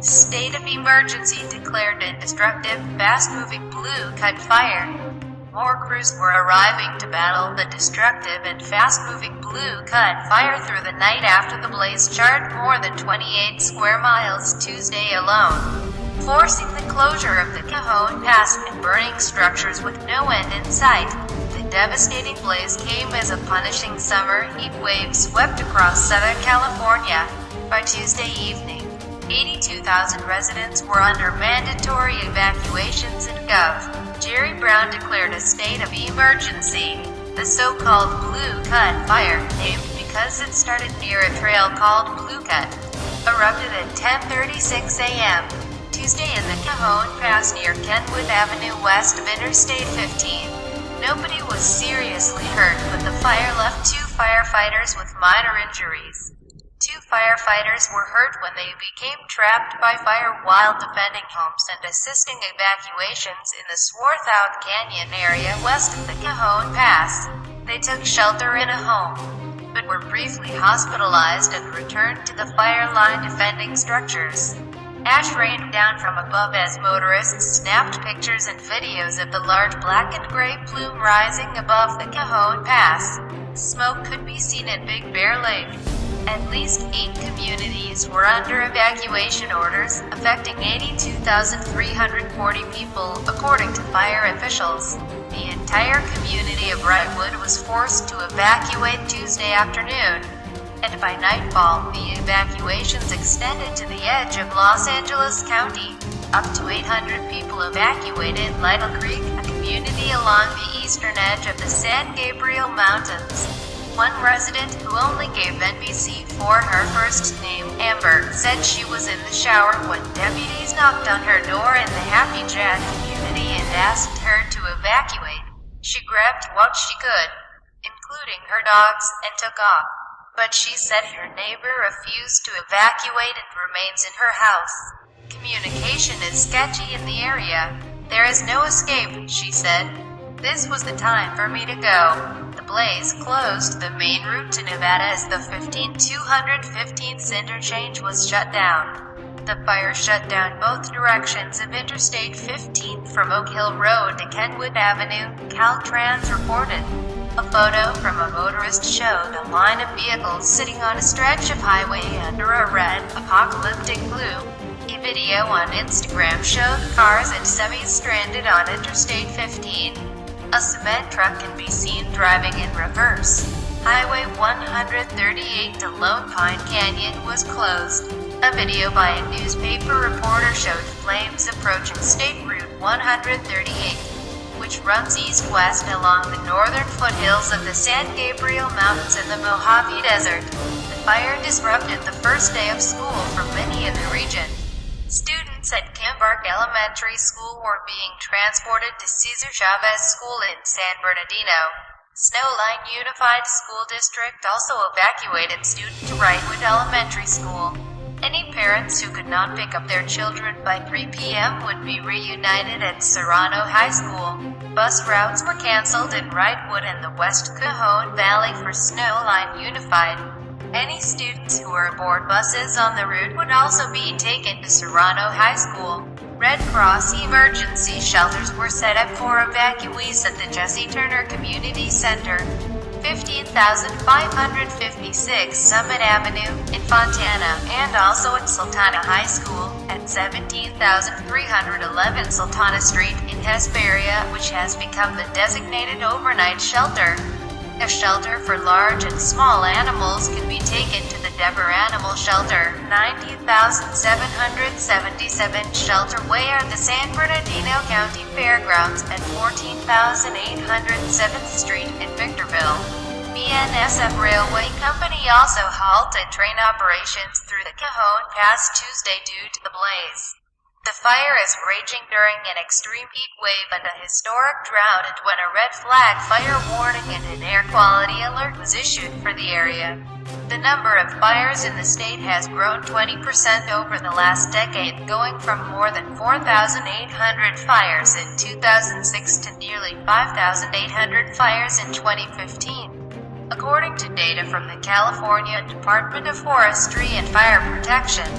State of emergency declared in destructive, fast-moving blue cut fire. More crews were arriving to battle the destructive and fast-moving blue cut fire through the night after the blaze charred more than 28 square miles Tuesday alone, forcing the closure of the Cajon Pass and burning structures with no end in sight. The devastating blaze came as a punishing summer heat wave swept across Southern California. By Tuesday evening, 82,000 residents were under mandatory evacuations in Gov. Jerry Brown declared a state of emergency. The so-called Blue Cut fire, named because it started near a trail called Blue Cut, erupted at 10:36 a.m. Tuesday in the Cajon Pass near Kenwood Avenue west of Interstate 15. Nobody was seriously hurt, but the fire left 2 firefighters with minor injuries. 2 firefighters were hurt when they became trapped by fire while defending homes and assisting evacuations in the Swarthout Canyon area west of the Cajon Pass. They took shelter in a home, but were briefly hospitalized and returned to the fire line defending structures. Ash rained down from above as motorists snapped pictures and videos of the large black and gray plume rising above the Cajon Pass. Smoke could be seen at Big Bear Lake. At least 8 communities were under evacuation orders, affecting 82,340 people, according to fire officials. The entire community of Wrightwood was forced to evacuate Tuesday afternoon, and by nightfall, the evacuations extended to the edge of Los Angeles County. Up to 800 people evacuated Lytle Creek, a community along the eastern edge of the San Gabriel Mountains. One resident, who only gave NBC4 her first name, Amber, said she was in the shower when deputies knocked on her door in the Happy Jack community and asked her to evacuate. She grabbed what she could, including her dogs, and took off. But she said her neighbor refused to evacuate and remains in her house. Communication is sketchy in the area. There is no escape, she said. This was the time for me to go. The blaze closed the main route to Nevada as the 215th interchange was shut down. The fire shut down both directions of Interstate 15 from Oak Hill Road to Kenwood Avenue, Caltrans reported. A photo from a motorist showed a line of vehicles sitting on a stretch of highway under a red, apocalyptic blue. A video on Instagram showed cars and semis stranded on Interstate 15. A cement truck can be seen driving in reverse. Highway 138 to Lone Pine Canyon was closed. A video by a newspaper reporter showed flames approaching State Route 138, which runs east-west along the northern foothills of the San Gabriel Mountains in the Mojave Desert. The fire disrupted the first day of school for many in the region. Students at Kimbark Elementary School were being transported to Cesar Chavez School in San Bernardino. Snowline Unified School District also evacuated students to Wrightwood Elementary School. Any parents who could not pick up their children by 3 p.m. would be reunited at Serrano High School. Bus routes were canceled in Wrightwood and the West Cajon Valley for Snowline Unified. Any students who were aboard buses on the route would also be taken to Serrano High School. Red Cross emergency shelters were set up for evacuees at the Jesse Turner Community Center, 15,556 Summit Avenue in Fontana, and also at Sultana High School at 17,311 Sultana Street in Hesperia, which has become the designated overnight shelter. A shelter for large and small animals can be taken to the Dever Animal Shelter, 19,777 Shelter Way at the San Bernardino County Fairgrounds at 14,807th Street in Victorville. BNSF Railway Company also halted train operations through the Cajon Pass Tuesday due to the blaze. The fire is raging during an extreme heat wave and a historic drought, and when a red flag fire warning and an air quality alert was issued for the area. The number of fires in the state has grown 20% over the last decade, going from more than 4,800 fires in 2006 to nearly 5,800 fires in 2015. According to data from the California Department of Forestry and Fire Protection,